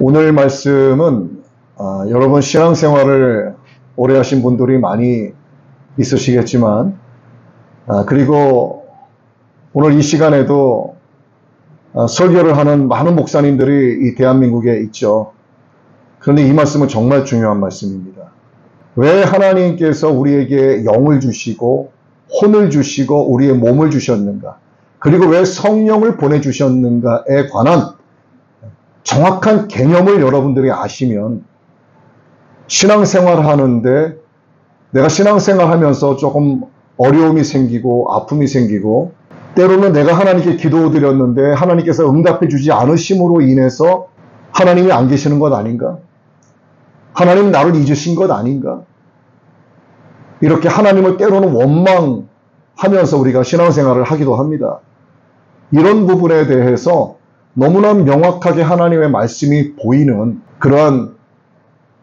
오늘 말씀은 여러분 신앙생활을 오래 하신 분들이 많이 있으시겠지만 그리고 오늘 이 시간에도 설교를 하는 많은 목사님들이 이 대한민국에 있죠. 그런데 이 말씀은 정말 중요한 말씀입니다. 왜 하나님께서 우리에게 영을 주시고 혼을 주시고 우리의 몸을 주셨는가, 그리고 왜 성령을 보내주셨는가에 관한 정확한 개념을 여러분들이 아시면 신앙생활 하는데 내가 신앙생활 하면서 조금 어려움이 생기고 아픔이 생기고 때로는 내가 하나님께 기도드렸는데 하나님께서 응답해 주지 않으심으로 인해서 하나님이 안 계시는 것 아닌가? 하나님 나를 잊으신 것 아닌가? 이렇게 하나님을 때로는 원망하면서 우리가 신앙생활을 하기도 합니다. 이런 부분에 대해서 너무나 명확하게 하나님의 말씀이 보이는 그러한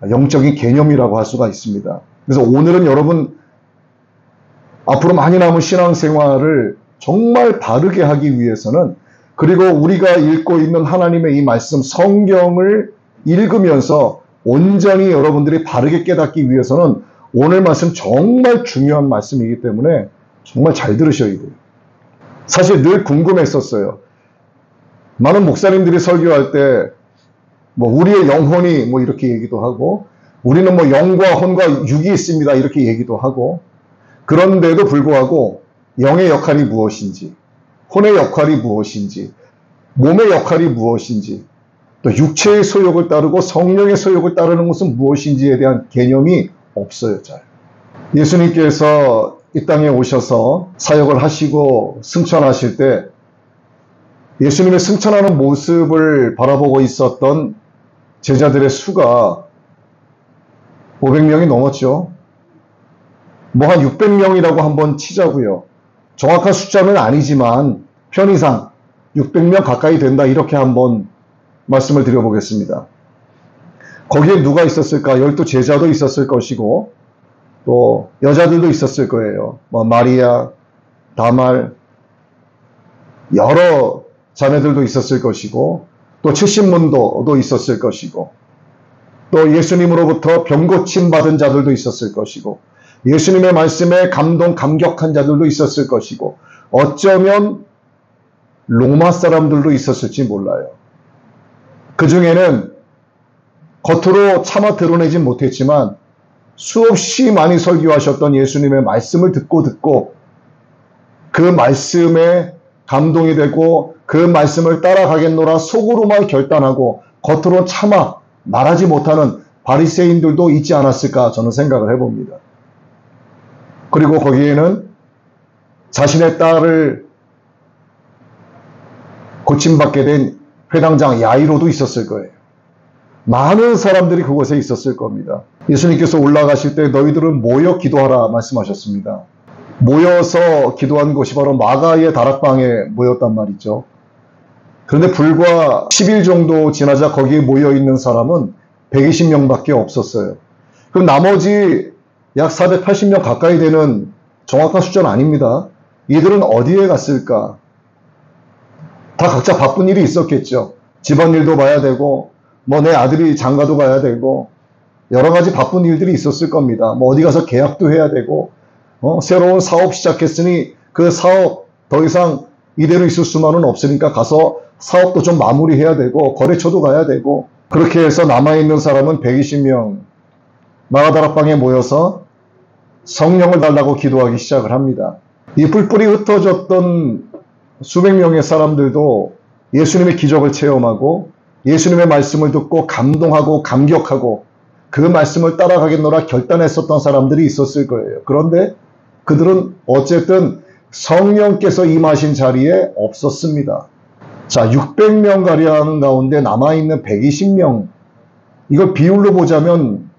영적인 개념이라고 할 수가 있습니다. 그래서 오늘은 여러분 앞으로 많이 남은 신앙생활을 정말 바르게 하기 위해서는, 그리고 우리가 읽고 있는 하나님의 이 말씀 성경을 읽으면서 온전히 여러분들이 바르게 깨닫기 위해서는 오늘 말씀 정말 중요한 말씀이기 때문에 정말 잘 들으셔야 돼요. 사실 늘 궁금했었어요. 많은 목사님들이 설교할 때 우리의 영혼이 이렇게 얘기도 하고 우리는 영과 혼과 육이 있습니다 이렇게 얘기도 하고, 그런데도 불구하고 영의 역할이 무엇인지, 혼의 역할이 무엇인지, 몸의 역할이 무엇인지, 또 육체의 소욕을 따르고 성령의 소욕을 따르는 것은 무엇인지에 대한 개념이 없어요. 잘. 예수님께서 이 땅에 오셔서 사역을 하시고 승천하실 때 예수님의 승천하는 모습을 바라보고 있었던 제자들의 수가 500명이 넘었죠. 한 600명이라고 한번 치자고요. 정확한 숫자는 아니지만 편의상 600명 가까이 된다 이렇게 한번 말씀을 드려보겠습니다. 거기에 누가 있었을까? 12 제자도 있었을 것이고 또 여자들도 있었을 거예요. 마리아, 다말, 여러 자매들도 있었을 것이고 또 70문도도 있었을 것이고 또 예수님으로부터 병 고침 받은 자들도 있었을 것이고 예수님의 말씀에 감격한 자들도 있었을 것이고 어쩌면 로마 사람들도 있었을지 몰라요. 그 중에는 겉으로 차마 드러내진 못했지만 수없이 많이 설교하셨던 예수님의 말씀을 듣고 그 말씀에 감동이 되고 그 말씀을 따라가겠노라 속으로만 결단하고 겉으로 차마 말하지 못하는 바리새인들도 있지 않았을까 저는 생각을 해봅니다. 그리고 거기에는 자신의 딸을 고침받게 된 회당장 야이로도 있었을 거예요. 많은 사람들이 그곳에 있었을 겁니다. 예수님께서 올라가실 때 너희들은 모여 기도하라 말씀하셨습니다. 모여서 기도한 곳이 바로 마가의 다락방에 모였단 말이죠. 그런데 불과 10일 정도 지나자 거기에 모여있는 사람은 120명밖에 없었어요. 그럼 나머지 약 480명 가까이 되는 정확한 숫자는 아닙니다. 이들은 어디에 갔을까? 다 각자 바쁜 일이 있었겠죠. 집안일도 봐야 되고 내 아들이 장가도 가야 되고 여러 가지 바쁜 일들이 있었을 겁니다. 어디 가서 계약도 해야 되고 새로운 사업 시작했으니 그 사업 더 이상 이대로 있을 수만은 없으니까 가서 사업도 좀 마무리해야 되고 거래처도 가야 되고, 그렇게 해서 남아있는 사람은 120명 마가다락방에 모여서 성령을 달라고 기도하기 시작을 합니다. 이 뿔뿔이 흩어졌던 수백 명의 사람들도 예수님의 기적을 체험하고 예수님의 말씀을 듣고 감동하고 감격하고 그 말씀을 따라가겠노라 결단했었던 사람들이 있었을 거예요. 그런데 그들은 어쨌든 성령께서 임하신 자리에 없었습니다. 자, 600명가량 가운데 남아있는 120명, 이걸 비율로 보자면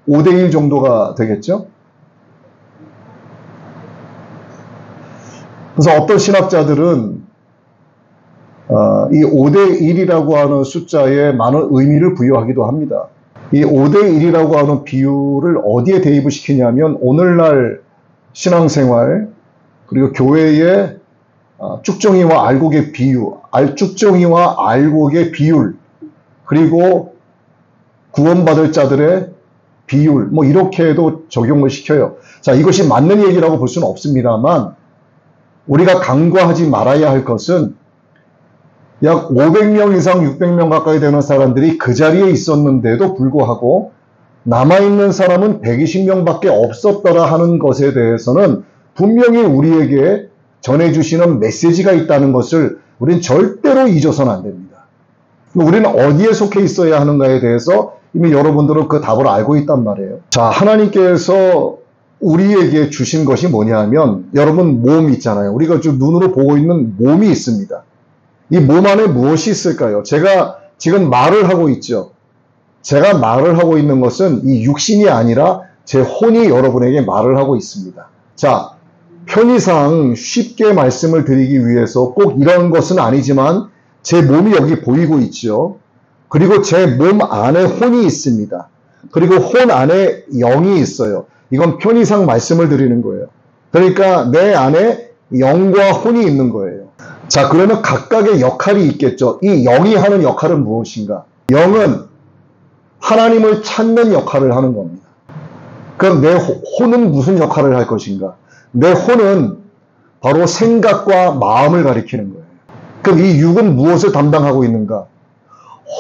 5대1 정도가 되겠죠? 그래서 어떤 신학자들은 이 5대1이라고 하는 숫자에 많은 의미를 부여하기도 합니다. 이 5대1이라고 하는 비율을 어디에 대입을 시키냐면 오늘날 신앙생활 그리고 교회의 쭉정이와 알곡의 비율, 쭉정이와 알곡의 비율, 그리고 구원받을 자들의 비율, 뭐 이렇게도 적용을 시켜요. 자, 이것이 맞는 얘기라고 볼 수는 없습니다만 우리가 간과하지 말아야 할 것은 약 500명 이상 600명 가까이 되는 사람들이 그 자리에 있었는데도 불구하고 남아있는 사람은 120명밖에 없었더라 하는 것에 대해서는 분명히 우리에게 전해주시는 메시지가 있다는 것을 우리는 절대로 잊어서는 안 됩니다. 우리는 어디에 속해 있어야 하는가에 대해서 이미 여러분들은 그 답을 알고 있단 말이에요. 자, 하나님께서 우리에게 주신 것이 뭐냐 하면 여러분 몸 있잖아요. 우리가 좀 눈으로 보고 있는 몸이 있습니다. 이 몸 안에 무엇이 있을까요? 제가 지금 말을 하고 있죠. 제가 말을 하고 있는 것은 이 육신이 아니라 제 혼이 여러분에게 말을 하고 있습니다. 자, 편의상 쉽게 말씀을 드리기 위해서 꼭 이런 것은 아니지만 제 몸이 여기 보이고 있죠. 그리고 제 몸 안에 혼이 있습니다. 그리고 혼 안에 영이 있어요. 이건 편의상 말씀을 드리는 거예요. 그러니까 내 안에 영과 혼이 있는 거예요. 자, 그러면 각각의 역할이 있겠죠. 이 영이 하는 역할은 무엇인가? 영은 하나님을 찾는 역할을 하는 겁니다. 그럼 내 혼은 무슨 역할을 할 것인가? 내 혼은 바로 생각과 마음을 가리키는 거예요. 그럼 이 육은 무엇을 담당하고 있는가?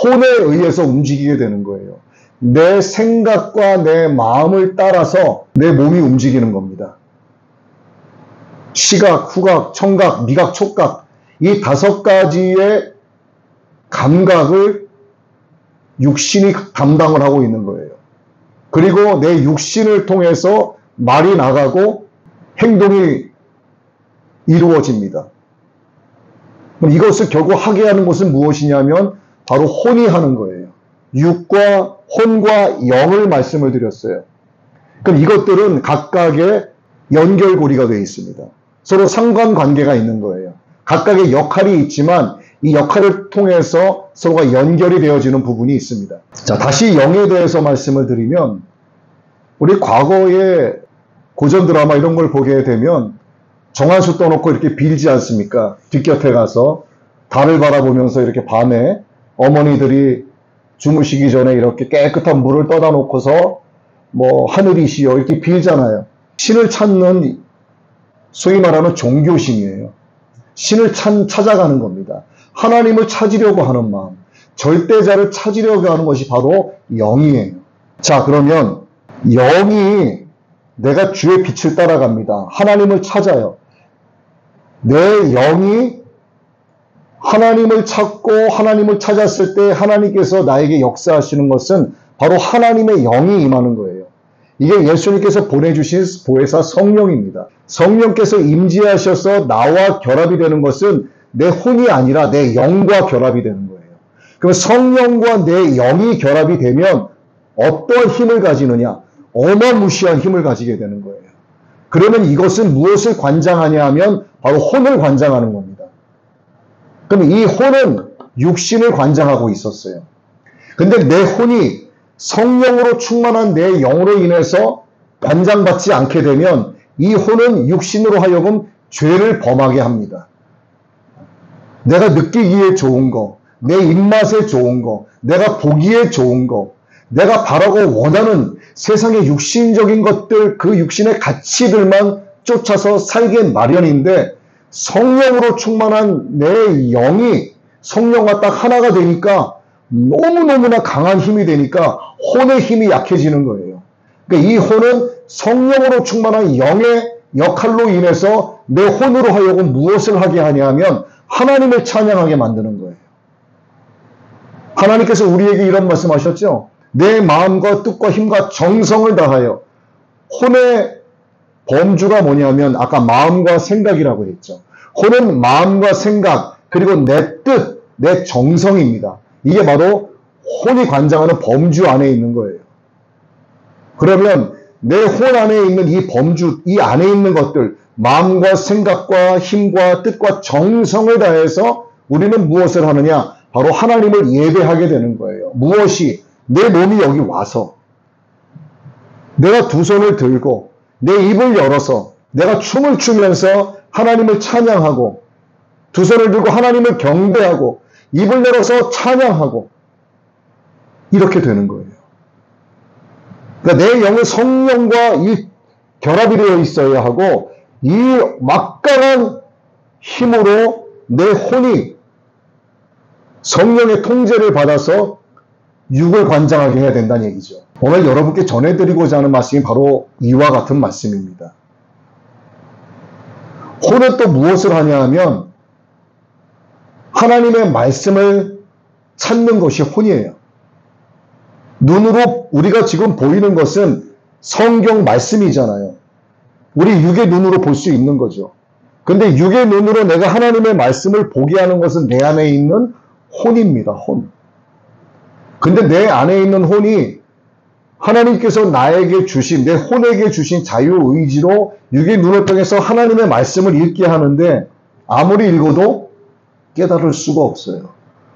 혼에 의해서 움직이게 되는 거예요. 내 생각과 내 마음을 따라서 내 몸이 움직이는 겁니다. 시각, 후각, 청각, 미각, 촉각 이 5가지의 감각을 육신이 담당을 하고 있는 거예요. 그리고 내 육신을 통해서 말이 나가고 행동이 이루어집니다. 그럼 이것을 결국 하게 하는 것은 무엇이냐면 바로 혼이 하는 거예요. 육과 혼과 영을 말씀을 드렸어요. 그럼 이것들은 각각의 연결고리가 되어 있습니다. 서로 상관관계가 있는 거예요. 각각의 역할이 있지만 이 역할을 통해서 서로가 연결이 되어지는 부분이 있습니다. 자, 다시 영에 대해서 말씀을 드리면 우리 과거에 고전 드라마 이런 걸 보게 되면 정한수 떠놓고 이렇게 빌지 않습니까? 뒷곁에 가서 달을 바라보면서 이렇게 밤에 어머니들이 주무시기 전에 이렇게 깨끗한 물을 떠다 놓고서 뭐 하늘이시여 이렇게 빌잖아요. 신을 찾는 소위 말하는 종교심이에요. 신을 찾아가는 겁니다. 하나님을 찾으려고 하는 마음, 절대자를 찾으려고 하는 것이 바로 영이에요. 자, 그러면 영이 내가 주의 빛을 따라갑니다. 하나님을 찾아요. 내 영이 하나님을 찾고 하나님을 찾았을 때 하나님께서 나에게 역사하시는 것은 바로 하나님의 영이 임하는 거예요. 이게 예수님께서 보내주신 보혜사 성령입니다. 성령께서 임재하셔서 나와 결합이 되는 것은 내 혼이 아니라 내 영과 결합이 되는 거예요. 그럼 성령과 내 영이 결합이 되면 어떠한 힘을 가지느냐? 어마무시한 힘을 가지게 되는 거예요. 그러면 이것은 무엇을 관장하냐 하면 바로 혼을 관장하는 겁니다. 그럼 이 혼은 육신을 관장하고 있었어요. 근데 내 혼이 성령으로 충만한 내 영으로 인해서 관장받지 않게 되면 이 혼은 육신으로 하여금 죄를 범하게 합니다. 내가 느끼기에 좋은 거, 내 입맛에 좋은 거, 내가 보기에 좋은 거, 내가 바라고 원하는 세상의 육신적인 것들, 그 육신의 가치들만 쫓아서 살게 마련인데 성령으로 충만한 내 영이 성령과 딱 하나가 되니까 너무너무나 강한 힘이 되니까 혼의 힘이 약해지는 거예요. 그러니까 이 혼은 성령으로 충만한 영의 역할로 인해서 내 혼으로 하여금 무엇을 하게 하냐면 하나님을 찬양하게 만드는 거예요. 하나님께서 우리에게 이런 말씀하셨죠. 내 마음과 뜻과 힘과 정성을 다하여. 혼의 범주가 뭐냐면 아까 마음과 생각이라고 했죠. 혼은 마음과 생각 그리고 내 뜻, 내 정성입니다. 이게 바로 혼이 관장하는 범주 안에 있는 거예요. 그러면 내 혼 안에 있는 이 범주, 이 안에 있는 것들, 마음과 생각과 힘과 뜻과 정성을 다해서 우리는 무엇을 하느냐? 바로 하나님을 예배하게 되는 거예요. 무엇이? 내 몸이 여기 와서 내가 두 손을 들고 내 입을 열어서 내가 춤을 추면서 하나님을 찬양하고 두 손을 들고 하나님을 경배하고 입을 열어서 찬양하고 이렇게 되는 거예요. 그러니까 내 영은 성령과 이 결합이 되어 있어야 하고, 이 막강한 힘으로 내 혼이 성령의 통제를 받아서 육을 관장하게 해야 된다는 얘기죠. 오늘 여러분께 전해드리고자 하는 말씀이 바로 이와 같은 말씀입니다. 혼은 또 무엇을 하냐 하면 하나님의 말씀을 찾는 것이 혼이에요. 눈으로 우리가 지금 보이는 것은 성경 말씀이잖아요. 우리 육의 눈으로 볼 수 있는 거죠. 근데 육의 눈으로 내가 하나님의 말씀을 보게 하는 것은 내 안에 있는 혼입니다. 혼. 근데 내 안에 있는 혼이 하나님께서 나에게 주신, 내 혼에게 주신 자유의지로 육의 눈을 통해서 하나님의 말씀을 읽게 하는데 아무리 읽어도 깨달을 수가 없어요.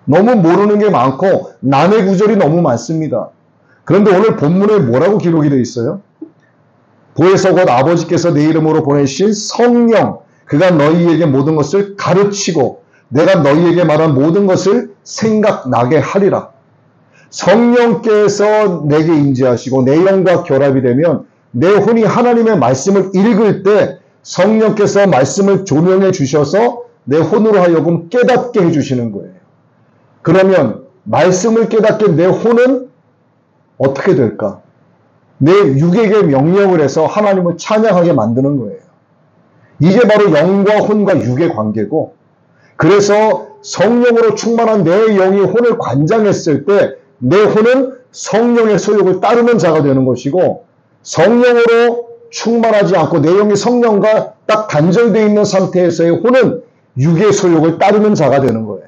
너무 모르는 게 많고 난해 구절이 너무 많습니다. 그런데 오늘 본문에 뭐라고 기록이 되어 있어요? 보혜사 곧 아버지께서 내 이름으로 보내신 성령, 그가 너희에게 모든 것을 가르치고 내가 너희에게 말한 모든 것을 생각나게 하리라. 성령께서 내게 임재하시고 내 영과 결합이 되면 내 혼이 하나님의 말씀을 읽을 때 성령께서 말씀을 조명해 주셔서 내 혼으로 하여금 깨닫게 해주시는 거예요. 그러면 말씀을 깨닫게 내 혼은 어떻게 될까? 내 육에게 명령을 해서 하나님을 찬양하게 만드는 거예요. 이게 바로 영과 혼과 육의 관계고, 그래서 성령으로 충만한 내 영이 혼을 관장했을 때 내 혼은 성령의 소욕을 따르는 자가 되는 것이고, 성령으로 충만하지 않고 내 영이 성령과 딱 단절되어 있는 상태에서의 혼은 육의 소욕을 따르는 자가 되는 거예요.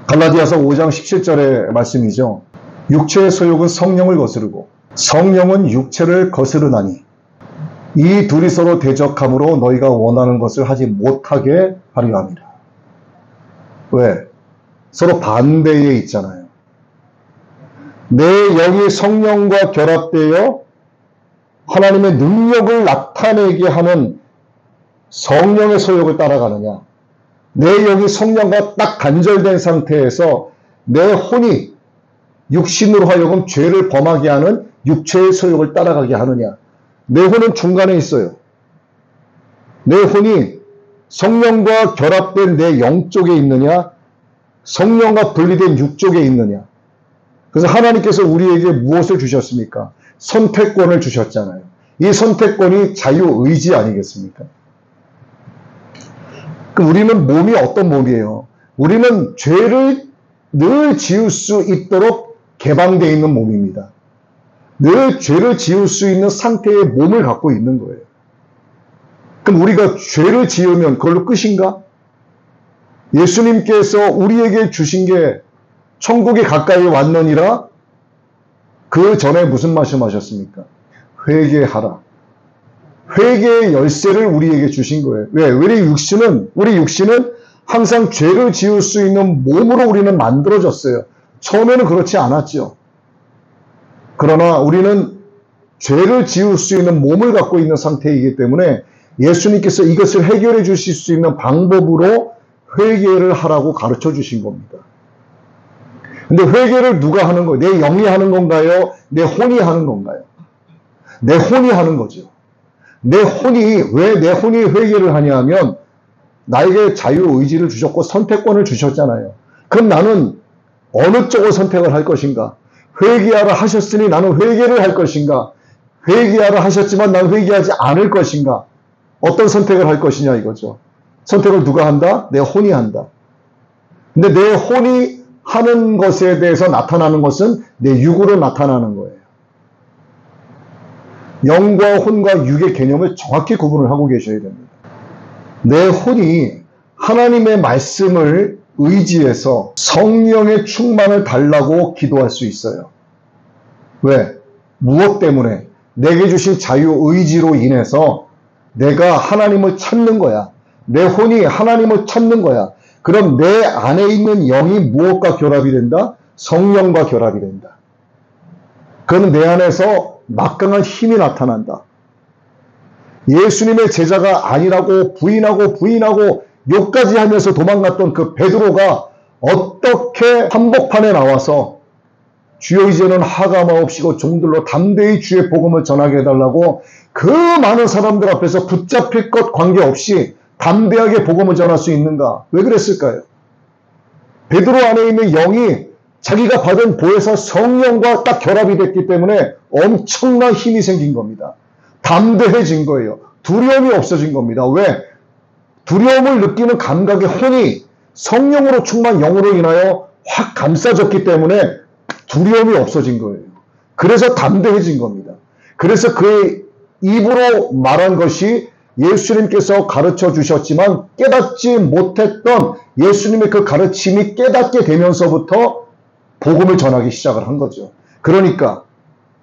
갈라디아서 5장 17절의 말씀이죠. 육체의 소욕은 성령을 거스르고 성령은 육체를 거스르나니 이 둘이 서로 대적함으로 너희가 원하는 것을 하지 못하게 하려 함이라. 왜? 서로 반대에 있잖아요. 내 영이 성령과 결합되어 하나님의 능력을 나타내게 하는 성령의 소욕을 따라가느냐, 내 영이 성령과 딱 단절된 상태에서 내 혼이 육신으로 하여금 죄를 범하게 하는 육체의 소욕을 따라가게 하느냐. 내 혼은 중간에 있어요. 내 혼이 성령과 결합된 내 영 쪽에 있느냐, 성령과 분리된 육 쪽에 있느냐. 그래서 하나님께서 우리에게 무엇을 주셨습니까? 선택권을 주셨잖아요. 이 선택권이 자유의지 아니겠습니까? 그럼 우리는 몸이 어떤 몸이에요? 우리는 죄를 늘 지을 수 있도록 개방되어 있는 몸입니다. 늘 죄를 지을 수 있는 상태의 몸을 갖고 있는 거예요. 그럼 우리가 죄를 지으면 그걸로 끝인가? 예수님께서 우리에게 주신 게 천국에 가까이 왔느니라. 그 전에 무슨 말씀하셨습니까? 회개하라. 회개의 열쇠를 우리에게 주신 거예요. 왜? 우리 육신은 항상 죄를 지을 수 있는 몸으로 우리는 만들어졌어요. 처음에는 그렇지 않았죠. 그러나 우리는 죄를 지을 수 있는 몸을 갖고 있는 상태이기 때문에 예수님께서 이것을 해결해 주실 수 있는 방법으로 회개를 하라고 가르쳐 주신 겁니다. 근데 회개를 누가 하는 거예요? 내 영이 하는 건가요? 내 혼이 하는 건가요? 내 혼이 하는 거죠. 왜 내 혼이 회개를 하냐 하면 나에게 자유의지를 주셨고 선택권을 주셨잖아요. 그럼 나는 어느 쪽을 선택을 할 것인가? 회개하라 하셨으니 나는 회개를 할 것인가? 회개하라 하셨지만 나는 회개하지 않을 것인가? 어떤 선택을 할 것이냐 이거죠. 선택을 누가 한다? 내 혼이 한다. 근데 내 혼이 하는 것에 대해서 나타나는 것은 내 육으로 나타나는 거예요. 영과 혼과 육의 개념을 정확히 구분을 하고 계셔야 됩니다. 내 혼이 하나님의 말씀을 의지해서 성령의 충만을 달라고 기도할 수 있어요. 왜? 무엇 때문에? 내게 주신 자유의지로 인해서 내가 하나님을 찾는 거야. 내 혼이 하나님을 찾는 거야. 그럼 내 안에 있는 영이 무엇과 결합이 된다? 성령과 결합이 된다. 그러면 내 안에서 막강한 힘이 나타난다. 예수님의 제자가 아니라고 부인하고 욕까지 하면서 도망갔던 그 베드로가 어떻게 한복판에 나와서 주여 이제는 하가마옵시고 종들로 담대히 주의 복음을 전하게 해달라고 그 많은 사람들 앞에서 붙잡힐 것 관계없이 담대하게 복음을 전할 수 있는가? 왜 그랬을까요? 베드로 안에 있는 영이 자기가 받은 보혜사 성령과 딱 결합이 됐기 때문에 엄청난 힘이 생긴 겁니다. 담대해진 거예요. 두려움이 없어진 겁니다. 왜? 두려움을 느끼는 감각의 혼이 성령으로 충만 영으로 인하여 확 감싸졌기 때문에 두려움이 없어진 거예요. 그래서 담대해진 겁니다. 그래서 그의 입으로 말한 것이 예수님께서 가르쳐 주셨지만 깨닫지 못했던 예수님의 그 가르침이 깨닫게 되면서부터 복음을 전하기 시작을 한 거죠. 그러니까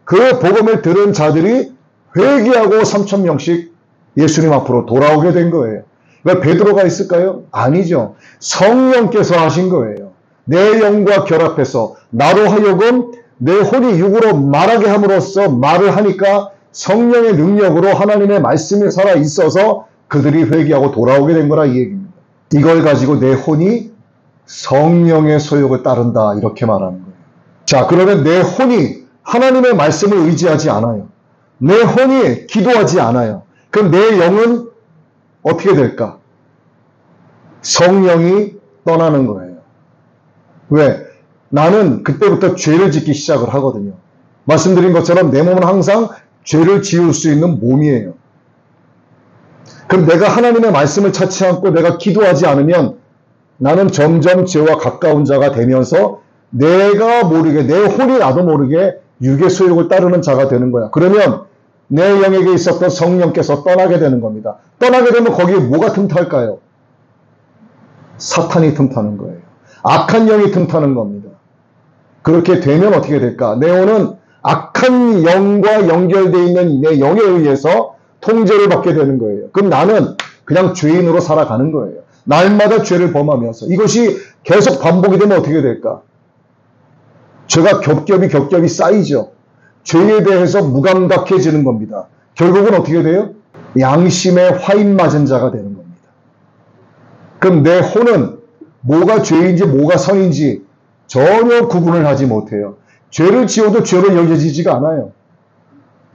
그 복음을 들은 자들이 회개하고 3,000명씩 예수님 앞으로 돌아오게 된 거예요. 왜 베드로가 있을까요? 아니죠. 성령께서 하신 거예요. 내 영과 결합해서 나로 하여금 내 혼이 육으로 말하게 함으로써 말을 하니까 성령의 능력으로 하나님의 말씀이 살아있어서 그들이 회개하고 돌아오게 된 거라 이 얘기입니다. 이걸 가지고 내 혼이 성령의 소욕을 따른다 이렇게 말하는 거예요. 자, 그러면 내 혼이 하나님의 말씀을 의지하지 않아요. 내 혼이 기도하지 않아요. 그럼 내 영은 어떻게 될까? 성령이 떠나는 거예요. 왜? 나는 그때부터 죄를 짓기 시작을 하거든요. 말씀드린 것처럼 내 몸은 항상 죄를 지을 수 있는 몸이에요. 그럼 내가 하나님의 말씀을 찾지 않고 내가 기도하지 않으면 나는 점점 죄와 가까운 자가 되면서 내가 모르게 내 혼이 나도 모르게 육의 소욕을 따르는 자가 되는 거야. 그러면 내 영에게 있었던 성령께서 떠나게 되는 겁니다. 떠나게 되면 거기에 뭐가 틈탈까요? 사탄이 틈타는 거예요. 악한 영이 틈타는 겁니다. 그렇게 되면 어떻게 될까? 내 혼은 악한 영과 연결되어 있는 내 영에 의해서 통제를 받게 되는 거예요. 그럼 나는 그냥 죄인으로 살아가는 거예요. 날마다 죄를 범하면서. 이것이 계속 반복이 되면 어떻게 될까? 죄가 겹겹이 쌓이죠. 죄에 대해서 무감각해지는 겁니다. 결국은 어떻게 돼요? 양심에 화인 맞은 자가 되는 겁니다. 그럼 내 혼은 뭐가 죄인지 뭐가 선인지 전혀 구분을 하지 못해요. 죄를 지어도 죄로 여겨지지가 않아요.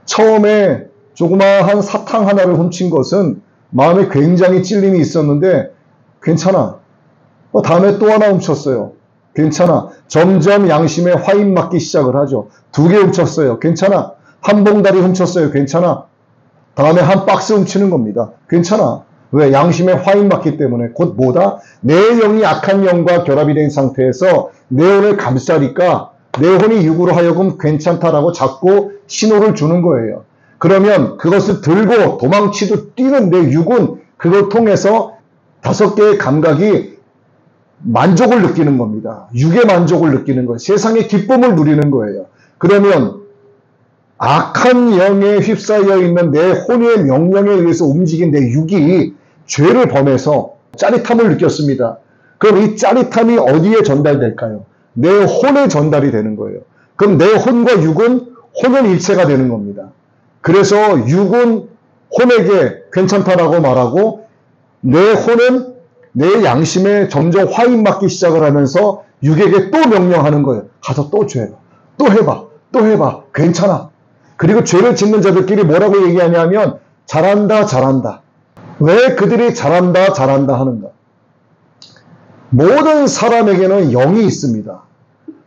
처음에 조그마한 사탕 하나를 훔친 것은 마음에 굉장히 찔림이 있었는데 괜찮아. 다음에 또 하나 훔쳤어요. 괜찮아. 점점 양심에 화인 맞기 시작을 하죠. 2개 훔쳤어요. 괜찮아. 한 봉다리 훔쳤어요. 괜찮아. 다음에 한 박스 훔치는 겁니다. 괜찮아. 왜? 양심에 화인 맞기 때문에. 곧 뭐다? 내 영이 악한 영과 결합이 된 상태에서 내 혼을 감싸니까 내 혼이 육으로 하여금 괜찮다라고 자꾸 신호를 주는 거예요. 그러면 그것을 들고 도망치듯 뛰는 내 육은 그걸 통해서 5개의 감각이 만족을 느끼는 겁니다. 육의 만족을 느끼는 거예요. 세상의 기쁨을 누리는 거예요. 그러면 악한 영에 휩싸여 있는 내 혼의 명령에 의해서 움직인 내 육이 죄를 범해서 짜릿함을 느꼈습니다. 그럼 이 짜릿함이 어디에 전달될까요? 내 혼에 전달이 되는 거예요. 그럼 내 혼과 육은 혼연일체가 되는 겁니다. 그래서 육은 혼에게 괜찮다라고 말하고 내 혼은 내 양심에 점점 화인 맞기 시작을 하면서 육에게 또 명령하는 거예요. 가서 또 죄해봐. 또 해봐. 또 해봐. 괜찮아. 그리고 죄를 짓는 자들끼리 뭐라고 얘기하냐면 잘한다 잘한다. 왜 그들이 잘한다 잘한다 하는가? 모든 사람에게는 영이 있습니다.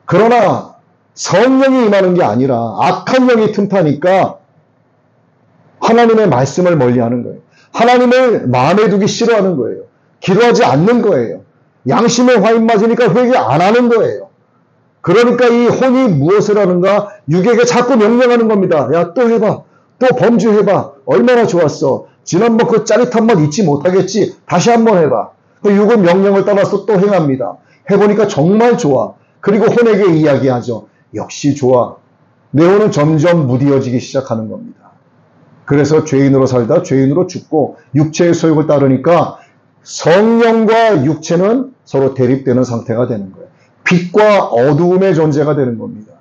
그러나 성령이 임하는 게 아니라 악한 영이 틈타니까 하나님의 말씀을 멀리하는 거예요. 하나님을 마음에 두기 싫어하는 거예요. 기도하지 않는 거예요. 양심에 화인 맞으니까 회개 안 하는 거예요. 그러니까 이 혼이 무엇을 하는가? 육에게 자꾸 명령하는 겁니다. 야, 또 해봐. 또 범죄해봐. 얼마나 좋았어. 지난번 그 짜릿한 맛 잊지 못하겠지. 다시 한번 해봐. 그 육은 명령을 따라서 또 행합니다. 해보니까 정말 좋아. 그리고 혼에게 이야기하죠. 역시 좋아. 내 혼은 점점 무디어지기 시작하는 겁니다. 그래서 죄인으로 살다 죄인으로 죽고 육체의 소욕을 따르니까 성령과 육체는 서로 대립되는 상태가 되는 거예요. 빛과 어두움의 존재가 되는 겁니다.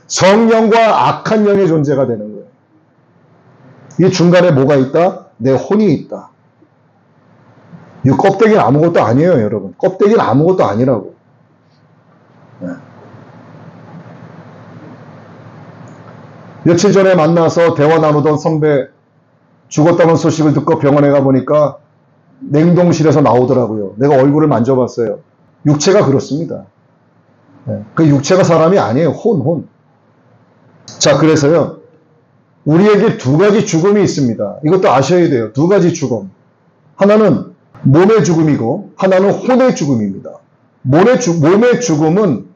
성령과 악한 영의 존재가 되는 거예요. 이 중간에 뭐가 있다? 내 혼이 있다. 이 껍데기는 아무것도 아니에요, 여러분. 껍데기는 아무것도 아니라고. 며칠 전에 만나서 대화 나누던 선배 죽었다는 소식을 듣고 병원에 가보니까 냉동실에서 나오더라고요. 내가 얼굴을 만져봤어요. 육체가 그렇습니다. 그 육체가 사람이 아니에요. 혼. 자, 그래서요. 우리에게 두 가지 죽음이 있습니다. 이것도 아셔야 돼요. 두 가지 죽음. 하나는 몸의 죽음이고 하나는 혼의 죽음입니다. 몸의 죽음은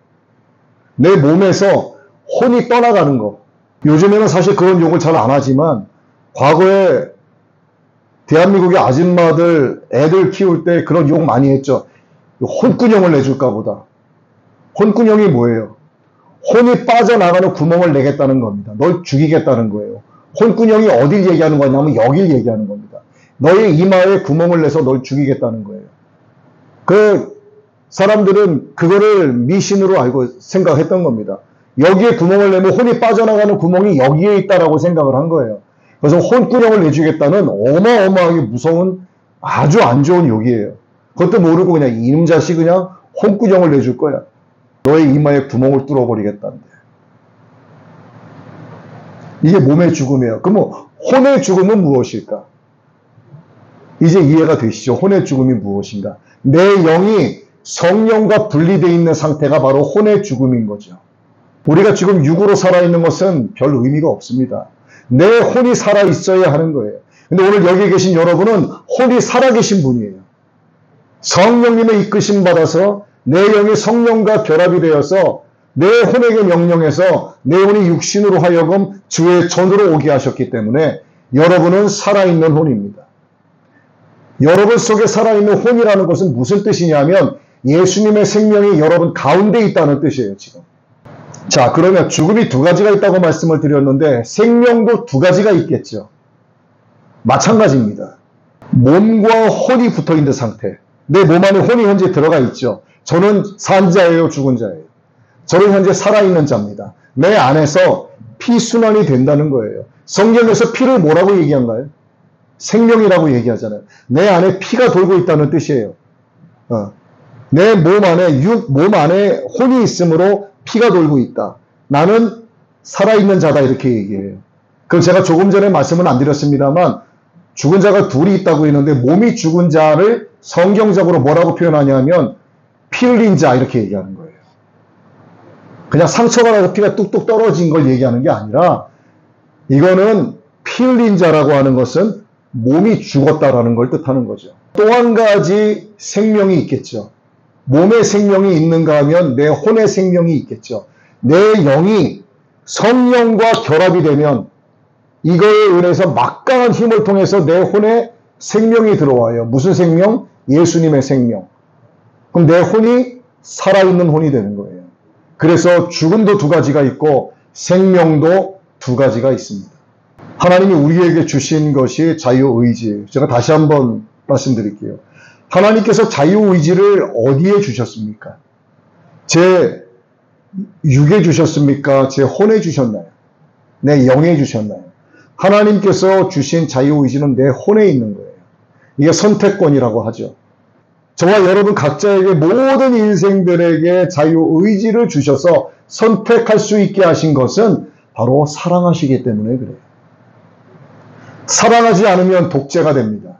내 몸에서 혼이 떠나가는 거. 요즘에는 사실 그런 욕을 잘 안 하지만 과거에 대한민국의 아줌마들 애들 키울 때 그런 욕 많이 했죠. 혼꾸녕을 내줄까 보다. 혼꾸녕이 뭐예요? 혼이 빠져나가는 구멍을 내겠다는 겁니다. 널 죽이겠다는 거예요. 혼꾸녕이 어딜 얘기하는 거냐면 여길 얘기하는 겁니다. 너의 이마에 구멍을 내서 널 죽이겠다는 거예요. 그 사람들은 그거를 미신으로 알고 생각했던 겁니다. 여기에 구멍을 내면 혼이 빠져나가는 구멍이 여기에 있다라고 생각을 한 거예요. 그래서 혼꾸녕을 내주겠다는 어마어마하게 무서운 아주 안 좋은 욕이에요. 그것도 모르고 그냥 이놈자식 그냥 혼꾸녕을 내줄 거야. 너의 이마에 구멍을 뚫어버리겠다는데. 이게 몸의 죽음이에요. 그러면 혼의 죽음은 무엇일까? 이제 이해가 되시죠? 혼의 죽음이 무엇인가? 내 영이 성령과 분리되어 있는 상태가 바로 혼의 죽음인 거죠. 우리가 지금 육으로 살아있는 것은 별 의미가 없습니다. 내 혼이 살아있어야 하는 거예요. 근데 오늘 여기 계신 여러분은 혼이 살아계신 분이에요. 성령님의 이끄심 받아서 내 영이 성령과 결합이 되어서 내 혼에게 명령해서 내 혼이 육신으로 하여금 주의 전으로 오게 하셨기 때문에 여러분은 살아있는 혼입니다. 여러분 속에 살아있는 혼이라는 것은 무슨 뜻이냐면 예수님의 생명이 여러분 가운데 있다는 뜻이에요, 지금. 자, 그러면 죽음이 두 가지가 있다고 말씀을 드렸는데 생명도 두 가지가 있겠죠. 마찬가지입니다. 몸과 혼이 붙어있는 상태. 내 몸 안에 혼이 현재 들어가 있죠. 저는 산 자예요, 죽은 자예요. 저는 현재 살아있는 자입니다. 내 안에서 피순환이 된다는 거예요. 성경에서 피를 뭐라고 얘기한가요? 생명이라고 얘기하잖아요. 내 안에 피가 돌고 있다는 뜻이에요. 내 몸 안에, 몸 안에 혼이 있으므로 피가 돌고 있다. 나는 살아있는 자다 이렇게 얘기해요. 그럼 제가 조금 전에 말씀은 안 드렸습니다만 죽은 자가 둘이 있다고 했는데 몸이 죽은 자를 성경적으로 뭐라고 표현하냐면 피 흘린 자 이렇게 얘기하는 거예요. 그냥 상처가 나서 피가 뚝뚝 떨어진 걸 얘기하는 게 아니라 이거는 피 흘린 자라고 하는 것은 몸이 죽었다라는 걸 뜻하는 거죠. 또 한 가지 생명이 있겠죠. 몸의 생명이 있는가 하면 내 혼의 생명이 있겠죠. 내 영이 성령과 결합이 되면 이거에 의해서 막강한 힘을 통해서 내 혼에 생명이 들어와요. 무슨 생명? 예수님의 생명. 그럼 내 혼이 살아있는 혼이 되는 거예요. 그래서 죽음도 두 가지가 있고 생명도 두 가지가 있습니다. 하나님이 우리에게 주신 것이 자유의지예요. 제가 다시 한번 말씀드릴게요. 하나님께서 자유의지를 어디에 주셨습니까? 제 육에 주셨습니까? 제 혼에 주셨나요? 내 영에 주셨나요? 하나님께서 주신 자유의지는 내 혼에 있는 거예요. 이게 선택권이라고 하죠. 저와 여러분 각자에게 모든 인생들에게 자유의지를 주셔서 선택할 수 있게 하신 것은 바로 사랑하시기 때문에 그래요. 사랑하지 않으면 독재가 됩니다.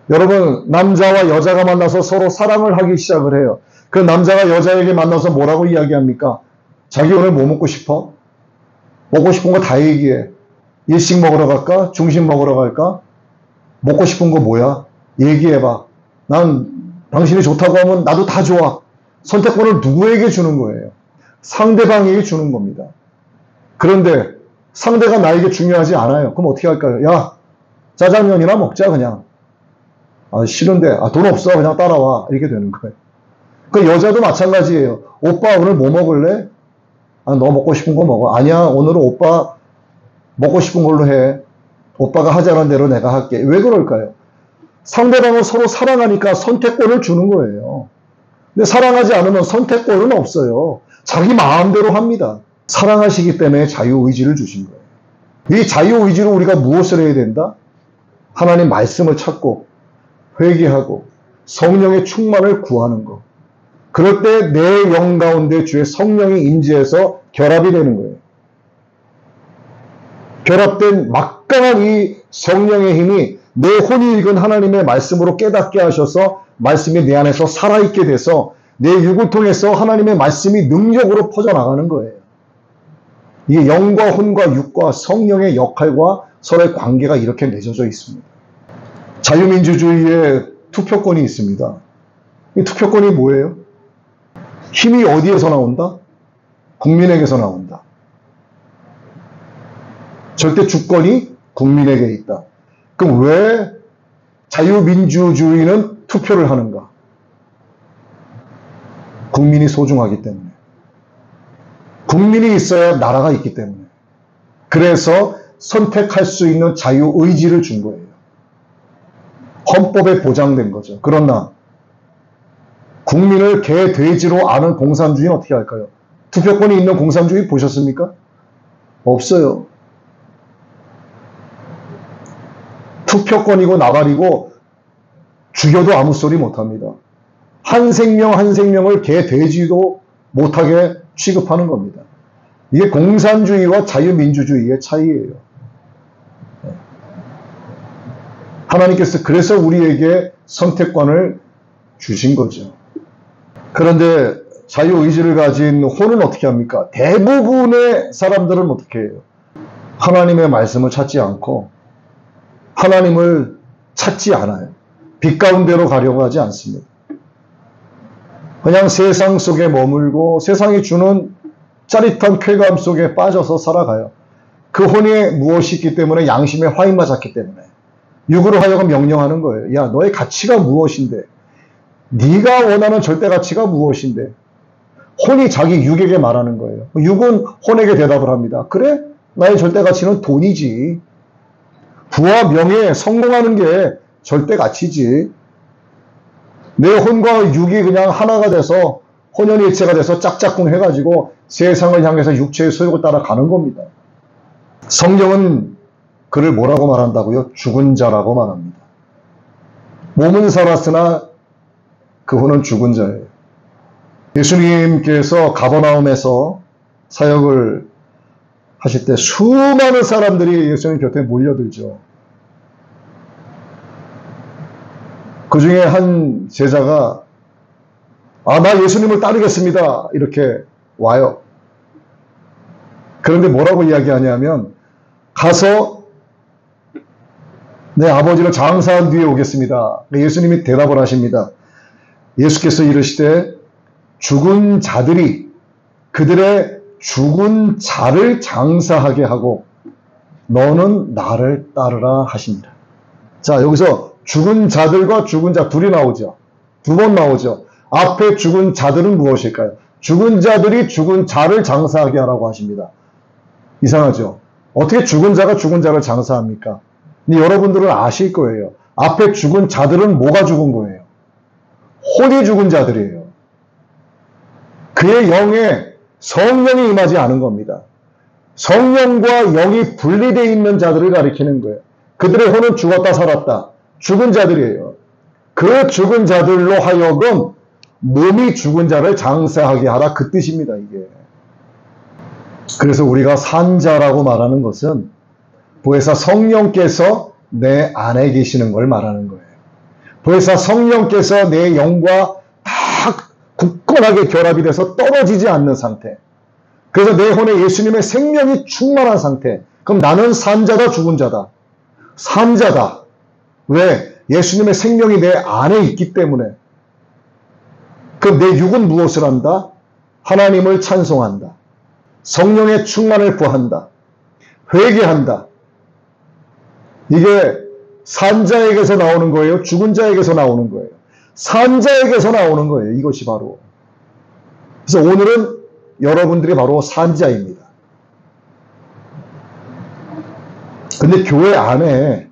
여러분 남자와 여자가 만나서 서로 사랑을 하기 시작을 해요. 그 남자가 여자에게 만나서 뭐라고 이야기합니까? 자기 오늘 뭐 먹고 싶어? 먹고 싶은 거 다 얘기해. 일식 먹으러 갈까? 중식 먹으러 갈까? 먹고 싶은 거 뭐야? 얘기해봐. 난 당신이 좋다고 하면 나도 다 좋아. 선택권을 누구에게 주는 거예요? 상대방에게 주는 겁니다. 그런데 상대가 나에게 중요하지 않아요. 그럼 어떻게 할까요? 야, 짜장면이나 먹자 그냥. 아, 싫은데, 돈 없어. 그냥 따라와. 이렇게 되는 거예요. 그 여자도 마찬가지예요. 오빠 오늘 뭐 먹을래? 너 먹고 싶은 거 먹어. 아니야, 오늘은 오빠 먹고 싶은 걸로 해. 오빠가 하자는 대로 내가 할게. 왜 그럴까요? 상대방은 서로 사랑하니까 선택권을 주는 거예요. 근데 사랑하지 않으면 선택권은 없어요. 자기 마음대로 합니다. 사랑하시기 때문에 자유의지를 주신 거예요. 이 자유의지로 우리가 무엇을 해야 된다? 하나님 말씀을 찾고 회개하고 성령의 충만을 구하는 것. 그럴 때 내 영 가운데 주의 성령이 임재해서 결합이 되는 거예요. 결합된 막강한 이 성령의 힘이 내 혼이 익은 하나님의 말씀으로 깨닫게 하셔서 말씀이 내 안에서 살아있게 돼서 내 육을 통해서 하나님의 말씀이 능력으로 퍼져나가는 거예요. 이게 영과 혼과 육과 성령의 역할과 서로의 관계가 이렇게 맺어져 있습니다. 자유민주주의에 투표권이 있습니다. 이 투표권이 뭐예요? 힘이 어디에서 나온다? 국민에게서 나온다. 절대 주권이 국민에게 있다. 그럼 왜 자유민주주의는 투표를 하는가? 국민이 소중하기 때문에. 국민이 있어야 나라가 있기 때문에. 그래서 선택할 수 있는 자유의지를 준 거예요. 헌법에 보장된 거죠. 그러나 국민을 개, 돼지로 아는 공산주의는 어떻게 할까요? 투표권이 있는 공산주의 보셨습니까? 없어요. 투표권이고 나발이고 죽여도 아무 소리 못합니다. 한 생명 한 생명을 개, 돼지도 못하게 취급하는 겁니다. 이게 공산주의와 자유민주주의의 차이예요. 하나님께서 그래서 우리에게 선택권을 주신 거죠. 그런데 자유의지를 가진 혼은 어떻게 합니까? 대부분의 사람들은 어떻게 해요? 하나님의 말씀을 찾지 않고 하나님을 찾지 않아요. 빛 가운데로 가려고 하지 않습니다. 그냥 세상 속에 머물고 세상이 주는 짜릿한 쾌감 속에 빠져서 살아가요. 그 혼에 무엇이 있기 때문에 양심에 화인 맞았기 때문에 육으로 하여금 명령하는 거예요. 야, 너의 가치가 무엇인데? 네가 원하는 절대 가치가 무엇인데? 혼이 자기 육에게 말하는 거예요. 육은 혼에게 대답을 합니다. 그래? 나의 절대 가치는 돈이지. 부와 명예, 성공하는 게 절대 가치지. 내 혼과 육이 그냥 하나가 돼서 혼연일체가 돼서 짝짝꿍 해가지고 세상을 향해서 육체의 소욕을 따라가는 겁니다. 성경은 그를 뭐라고 말한다고요? 죽은 자라고 말합니다. 몸은 살았으나 그 혼은 죽은 자예요. 예수님께서 가버나움에서 사역을 하실 때 수많은 사람들이 예수님 곁에 몰려들죠. 그 중에 한 제자가 나 예수님을 따르겠습니다. 이렇게 와요. 그런데 뭐라고 이야기하냐면 가서 내 아버지를 장사한 뒤에 오겠습니다. 예수님이 대답을 하십니다. 예수께서 이르시되 죽은 자들이 그들의 죽은 자를 장사하게 하고 너는 나를 따르라 하십니다. 자, 여기서 죽은 자들과 죽은 자 둘이 나오죠. 두 번 나오죠. 앞에 죽은 자들은 무엇일까요? 죽은 자들이 죽은 자를 장사하게 하라고 하십니다. 이상하죠? 어떻게 죽은 자가 죽은 자를 장사합니까? 근데 여러분들은 아실 거예요. 앞에 죽은 자들은 뭐가 죽은 거예요? 혼이 죽은 자들이에요. 그의 영에 성령이 임하지 않은 겁니다. 성령과 영이 분리되어 있는 자들을 가리키는 거예요. 그들의 혼은 죽었다 살았다. 죽은 자들이에요. 그 죽은 자들로 하여금 몸이 죽은 자를 장사하게 하라 그 뜻입니다. 이게. 그래서 우리가 산자라고 말하는 것은 보혜사 성령께서 내 안에 계시는 걸 말하는 거예요. 보혜사 성령께서 내 영과 다 굳건하게 결합이 돼서 떨어지지 않는 상태. 그래서 내 혼에 예수님의 생명이 충만한 상태. 그럼 나는 산자다 죽은 자다? 산자다. 왜? 예수님의 생명이 내 안에 있기 때문에. 그럼 내 육은 무엇을 한다? 하나님을 찬송한다. 성령의 충만을 구한다. 회개한다. 이게 산자에게서 나오는 거예요? 죽은 자에게서 나오는 거예요? 산자에게서 나오는 거예요. 이것이 바로. 그래서 오늘은 여러분들이 바로 산자입니다. 근데 교회 안에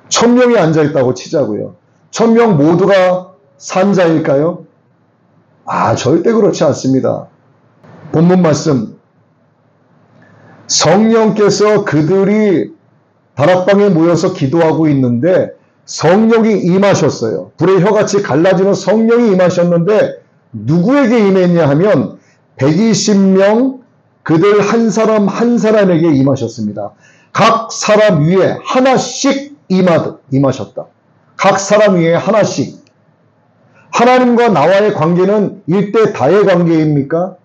1000명이 앉아있다고 치자고요. 1000명 모두가 산자일까요? 절대 그렇지 않습니다. 본문 말씀. 성령께서 그들이 다락방에 모여서 기도하고 있는데 성령이 임하셨어요. 불의 혀같이 갈라지는 성령이 임하셨는데 누구에게 임했냐 하면 120명 그들 한 사람 한 사람에게 임하셨습니다. 각 사람 위에 하나씩 임하셨다. 각 사람 위에 하나씩. 하나님과 나와의 관계는 1대 다의 관계입니까?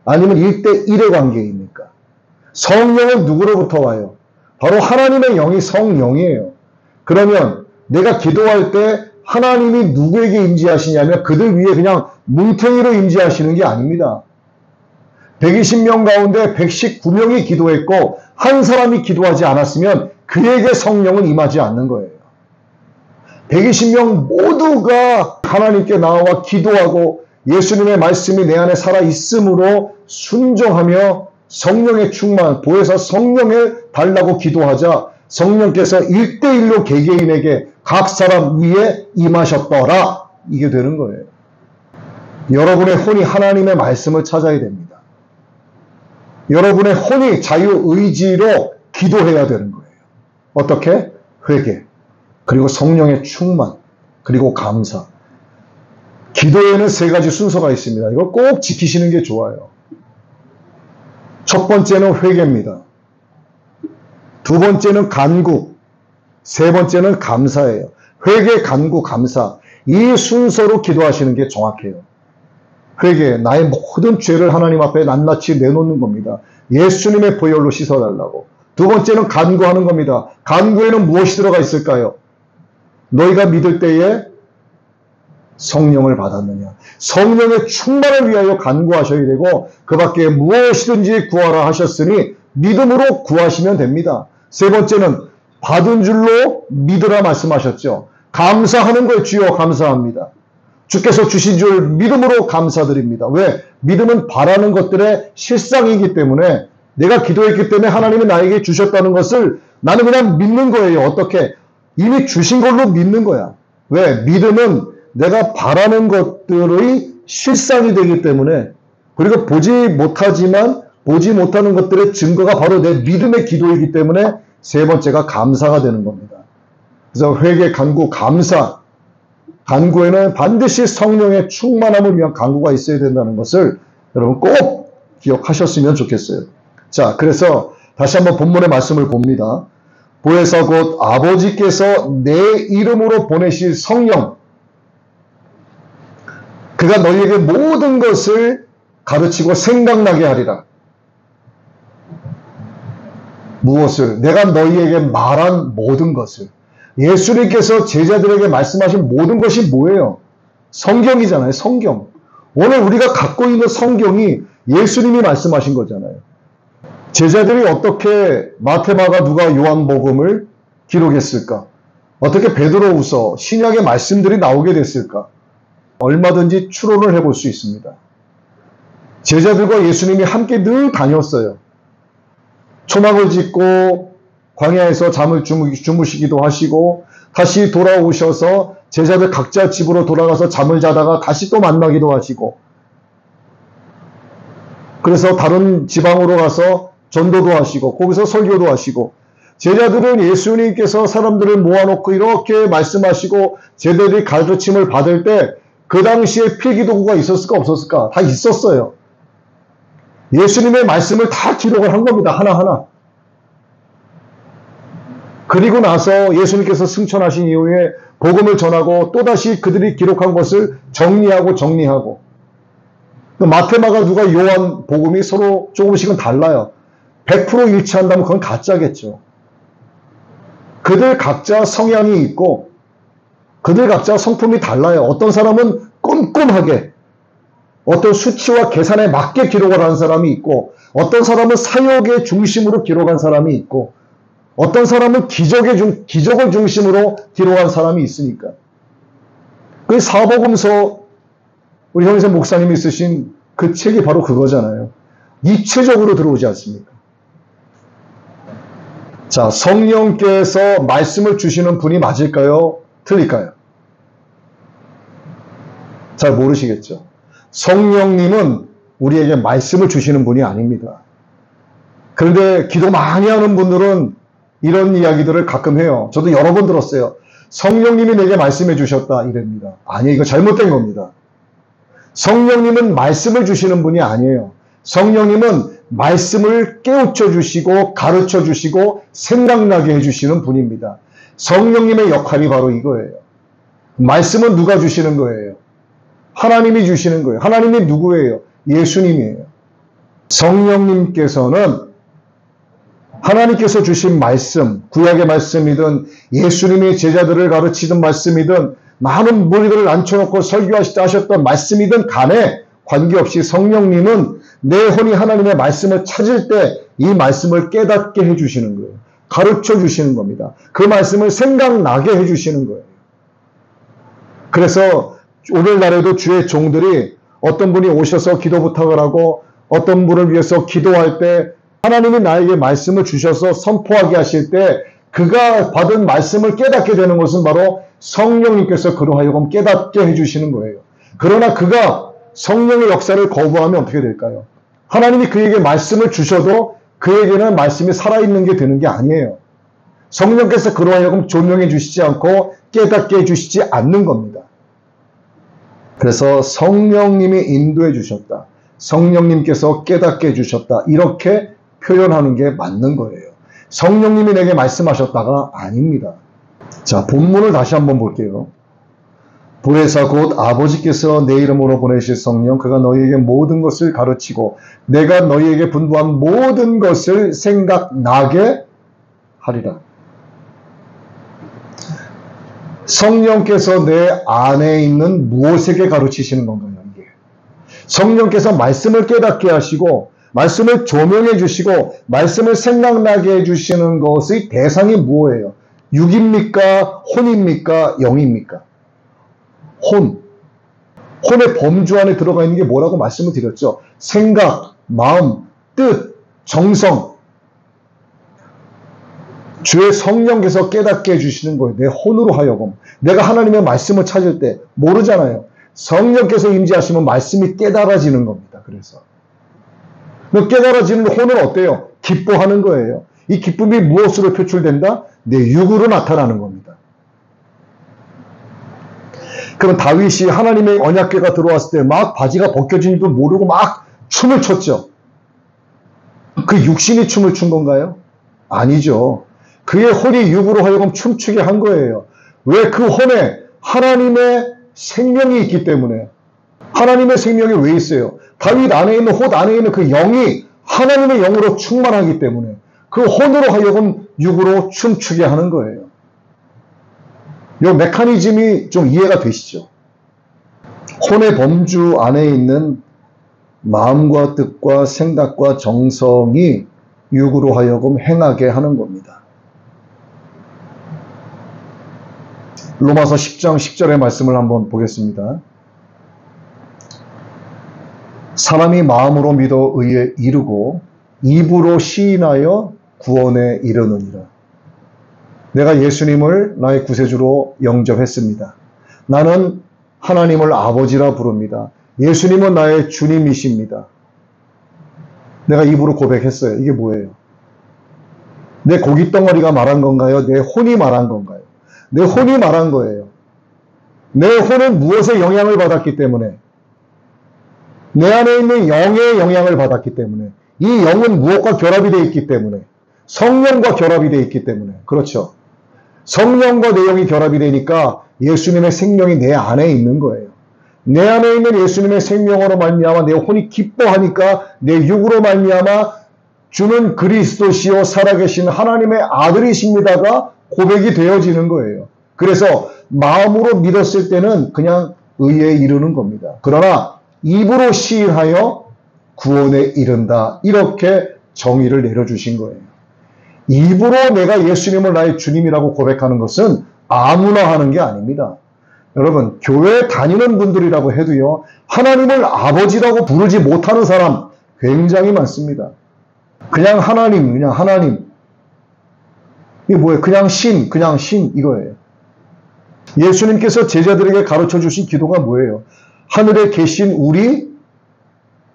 아니면 1대 1의 관계입니까? 성령은 누구로부터 와요? 바로 하나님의 영이 성령이에요. 그러면 내가 기도할 때 하나님이 누구에게 임재하시냐면 그들 위에 그냥 뭉탱이로 임재하시는 게 아닙니다. 120명 가운데 119명이 기도했고 한 사람이 기도하지 않았으면 그에게 성령은 임하지 않는 거예요. 120명 모두가 하나님께 나와 기도하고 예수님의 말씀이 내 안에 살아있으므로 순종하며 성령의 충만, 보혜사 성령을 달라고 기도하자 성령께서 1대1로 개개인에게 각 사람 위에 임하셨더라. 이게 되는 거예요. 여러분의 혼이 하나님의 말씀을 찾아야 됩니다. 여러분의 혼이 자유의지로 기도해야 되는 거예요. 어떻게? 회개, 그리고 성령의 충만, 그리고 감사. 기도에는 3가지 순서가 있습니다. 이거 꼭 지키시는 게 좋아요. 첫 번째는 회개입니다. 두 번째는 간구, 세 번째는 감사예요. 회개, 간구, 감사. 이 순서로 기도하시는 게 정확해요. 회개, 나의 모든 죄를 하나님 앞에 낱낱이 내놓는 겁니다. 예수님의 보혈로 씻어달라고. 두 번째는 간구하는 겁니다. 간구에는 무엇이 들어가 있을까요? 너희가 믿을 때에 성령을 받았느냐. 성령의 충만을 위하여 간구하셔야 되고 그 밖에 무엇이든지 구하라 하셨으니 믿음으로 구하시면 됩니다. 세 번째는 받은 줄로 믿으라 말씀하셨죠. 감사하는 거에 주여 감사합니다. 주께서 주신 줄 믿음으로 감사드립니다. 왜? 믿음은 바라는 것들의 실상이기 때문에 내가 기도했기 때문에 하나님이 나에게 주셨다는 것을 나는 그냥 믿는 거예요. 어떻게? 이미 주신 걸로 믿는 거야. 왜? 믿음은 내가 바라는 것들의 실상이 되기 때문에 그리고 보지 못하는 것들의 증거가 바로 내 믿음의 기도이기 때문에 세 번째가 감사가 되는 겁니다. 그래서 회개, 간구, 감사. 간구에는 반드시 성령의 충만함을 위한 간구가 있어야 된다는 것을 여러분 꼭 기억하셨으면 좋겠어요. 자, 그래서 다시 한번 본문의 말씀을 봅니다. 보혜사 곧 아버지께서 내 이름으로 보내실 성령, 그가 너희에게 모든 것을 가르치고 생각나게 하리라. 무엇을? 내가 너희에게 말한 모든 것을. 예수님께서 제자들에게 말씀하신 모든 것이 뭐예요? 성경이잖아요. 성경. 오늘 우리가 갖고 있는 성경이 예수님이 말씀하신 거잖아요. 제자들이 어떻게 마태, 마가, 누가, 요한복음을 기록했을까? 어떻게 베드로후서, 신약의 말씀들이 나오게 됐을까? 얼마든지 추론을 해볼 수 있습니다. 제자들과 예수님이 함께 늘 다녔어요. 초막을 짓고 광야에서 잠을 주무시기도 하시고 다시 돌아오셔서 제자들 각자 집으로 돌아가서 잠을 자다가 다시 또 만나기도 하시고 그래서 다른 지방으로 가서 전도도 하시고 거기서 설교도 하시고 제자들은 예수님께서 사람들을 모아놓고 이렇게 말씀하시고 제자들이 가르침을 받을 때 그 당시에 필기도구가 있었을까 없었을까? 다 있었어요. 예수님의 말씀을 다 기록을 한 겁니다. 하나하나. 그리고 나서 예수님께서 승천하신 이후에 복음을 전하고 또다시 그들이 기록한 것을 정리하고 마태, 마가, 누가, 요한 복음이 서로 조금씩은 달라요. 100% 일치한다면 그건 가짜겠죠. 그들 각자 성향이 있고 그들 각자 성품이 달라요. 어떤 사람은 꼼꼼하게 어떤 수치와 계산에 맞게 기록을 하는 사람이 있고 어떤 사람은 사역의 중심으로 기록한 사람이 있고 어떤 사람은 기적을 중심으로 기록한 사람이 있으니까. 그 사복음서 우리 형의선 목사님이 쓰신 그 책이 바로 그거잖아요. 입체적으로 들어오지 않습니까? 자, 성령께서 말씀을 주시는 분이 맞을까요? 틀릴까요? 잘 모르시겠죠? 성령님은 우리에게 말씀을 주시는 분이 아닙니다. 그런데 기도 많이 하는 분들은 이런 이야기들을 가끔 해요. 저도 여러 번 들었어요. 성령님이 내게 말씀해 주셨다 이랍니다. 아니에요. 이거 잘못된 겁니다. 성령님은 말씀을 주시는 분이 아니에요. 성령님은 말씀을 깨우쳐 주시고 가르쳐 주시고 생각나게 해주시는 분입니다. 성령님의 역할이 바로 이거예요. 말씀은 누가 주시는 거예요? 하나님이 주시는 거예요. 하나님이 누구예요? 예수님이에요. 성령님께서는 하나님께서 주신 말씀, 구약의 말씀이든 예수님이 제자들을 가르치던 말씀이든 많은 무리들을 앉혀놓고 설교하셨던 말씀이든 간에 관계없이 성령님은 내 혼이 하나님의 말씀을 찾을 때 이 말씀을 깨닫게 해주시는 거예요. 가르쳐 주시는 겁니다. 그 말씀을 생각나게 해주시는 거예요. 그래서 오늘날에도 주의 종들이 어떤 분이 오셔서 기도 부탁을 하고 어떤 분을 위해서 기도할 때 하나님이 나에게 말씀을 주셔서 선포하게 하실 때 그가 받은 말씀을 깨닫게 되는 것은 바로 성령님께서 그로 하여금 깨닫게 해주시는 거예요. 그러나 그가 성령의 역사를 거부하면 어떻게 될까요? 하나님이 그에게 말씀을 주셔도 그에게는 말씀이 살아있는 게 되는 게 아니에요. 성령께서 그로 하여금 조명해 주시지 않고 깨닫게 해주시지 않는 겁니다. 그래서 성령님이 인도해 주셨다. 성령님께서 깨닫게 해주셨다. 이렇게 표현하는 게 맞는 거예요. 성령님이 내게 말씀하셨다가 아닙니다. 자, 본문을 다시 한번 볼게요. 보혜사 곧 아버지께서 내 이름으로 보내실 성령 그가 너희에게 모든 것을 가르치고 내가 너희에게 분부한 모든 것을 생각나게 하리라. 성령께서 내 안에 있는 무엇에게 가르치시는 건가요? 이게 성령께서 말씀을 깨닫게 하시고 말씀을 조명해 주시고 말씀을 생각나게 해주시는 것의 대상이 무엇이에요? 육입니까? 혼입니까? 영입니까? 혼의 범주 안에 들어가 있는 게 뭐라고 말씀을 드렸죠? 생각, 마음, 뜻, 정성. 주의 성령께서 깨닫게 해주시는 거예요. 내 혼으로 하여금. 내가 하나님의 말씀을 찾을 때 모르잖아요. 성령께서 임재하시면 말씀이 깨달아지는 겁니다. 그래서 깨달아지는 혼은 어때요? 기뻐하는 거예요. 이 기쁨이 무엇으로 표출된다? 내 육으로 나타나는 겁니다. 그럼 다윗이 하나님의 언약궤가 들어왔을 때 막 바지가 벗겨진 줄도 모르고 막 춤을 췄죠. 그 육신이 춤을 춘 건가요? 아니죠. 그의 혼이 육으로 하여금 춤추게 한 거예요. 왜? 그 혼에 하나님의 생명이 있기 때문에. 하나님의 생명이 왜 있어요? 다윗 안에 있는 혼 안에 있는 그 영이 하나님의 영으로 충만하기 때문에 그 혼으로 하여금 육으로 춤추게 하는 거예요. 이 메커니즘이 좀 이해가 되시죠? 혼의 범주 안에 있는 마음과 뜻과 생각과 정성이 육으로 하여금 행하게 하는 겁니다. 로마서 10장 10절의 말씀을 한번 보겠습니다. 사람이 마음으로 믿어 의에 이르고 입으로 시인하여 구원에 이르느니라. 내가 예수님을 나의 구세주로 영접했습니다. 나는 하나님을 아버지라 부릅니다. 예수님은 나의 주님이십니다. 내가 입으로 고백했어요. 이게 뭐예요? 내 고깃덩어리가 말한 건가요? 내 혼이 말한 건가요? 내 혼이 말한 거예요. 내 혼은 무엇의 영향을 받았기 때문에? 내 안에 있는 영의 영향을 받았기 때문에. 이 영은 무엇과 결합이 되어 있기 때문에? 성령과 결합이 되어 있기 때문에. 그렇죠. 성령과 내 영이 결합이 되니까 예수님의 생명이 내 안에 있는 거예요. 내 안에 있는 예수님의 생명으로 말미암아 내 혼이 기뻐하니까 내 육으로 말미암아 주는 그리스도시요 살아계신 하나님의 아들이십니다가 고백이 되어지는 거예요. 그래서 마음으로 믿었을 때는 그냥 의에 이르는 겁니다. 그러나 입으로 시인하여 구원에 이른다. 이렇게 정의를 내려주신 거예요. 입으로 내가 예수님을 나의 주님이라고 고백하는 것은 아무나 하는 게 아닙니다. 여러분, 교회 다니는 분들이라고 해도요, 하나님을 아버지라고 부르지 못하는 사람 굉장히 많습니다. 그냥 하나님, 그냥 하나님. 이게 뭐예요? 그냥 신 이거예요. 예수님께서 제자들에게 가르쳐 주신 기도가 뭐예요? 하늘에 계신 우리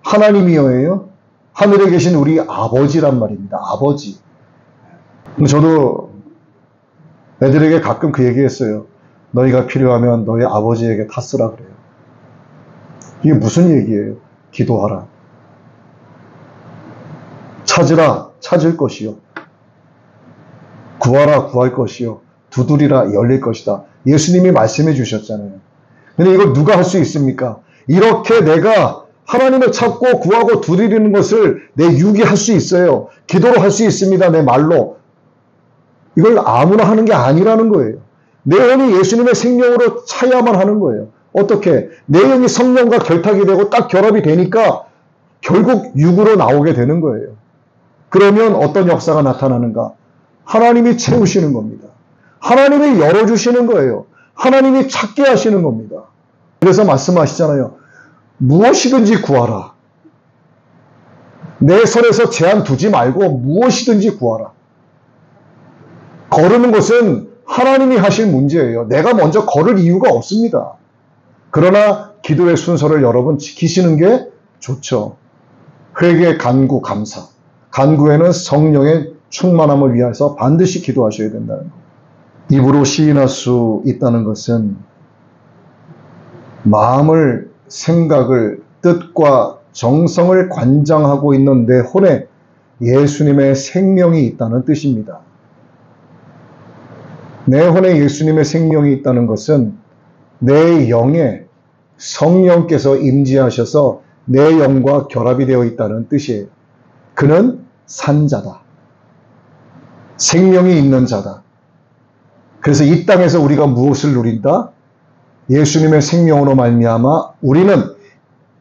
하나님이여예요. 하늘에 계신 우리 아버지란 말입니다. 아버지. 저도 애들에게 가끔 그 얘기했어요. 너희가 필요하면 너희 아버지에게 탔으라 그래요. 이게 무슨 얘기예요? 기도하라. 찾으라 찾을 것이요. 구하라 구할 것이요. 두드리라 열릴 것이다. 예수님이 말씀해 주셨잖아요. 근데 이걸 누가 할 수 있습니까? 이렇게 내가 하나님을 찾고 구하고 두드리는 것을 내 육이 할 수 있어요. 기도로 할 수 있습니다. 내 말로. 이걸 아무나 하는 게 아니라는 거예요. 내 영이 예수님의 생명으로 차야만 하는 거예요. 어떻게? 내 영이 성령과 결탁이 되고 딱 결합이 되니까 결국 육으로 나오게 되는 거예요. 그러면 어떤 역사가 나타나는가? 하나님이 채우시는 겁니다. 하나님이 열어주시는 거예요. 하나님이 찾게 하시는 겁니다. 그래서 말씀하시잖아요. 무엇이든지 구하라. 내 손에서 제한 두지 말고 무엇이든지 구하라. 거르는 것은 하나님이 하실 문제예요. 내가 먼저 걸을 이유가 없습니다. 그러나 기도의 순서를 여러분 지키시는 게 좋죠. 회개, 간구, 감사. 간구에는 성령의 충만함을 위해서 반드시 기도하셔야 된다는 것. 입으로 시인할 수 있다는 것은 마음을, 생각을, 뜻과 정성을 관장하고 있는 내 혼에 예수님의 생명이 있다는 뜻입니다. 내 혼에 예수님의 생명이 있다는 것은 내 영에 성령께서 임재하셔서 내 영과 결합이 되어 있다는 뜻이에요. 그는 산 자다. 생명이 있는 자다. 그래서 이 땅에서 우리가 무엇을 누린다? 예수님의 생명으로 말미암아 우리는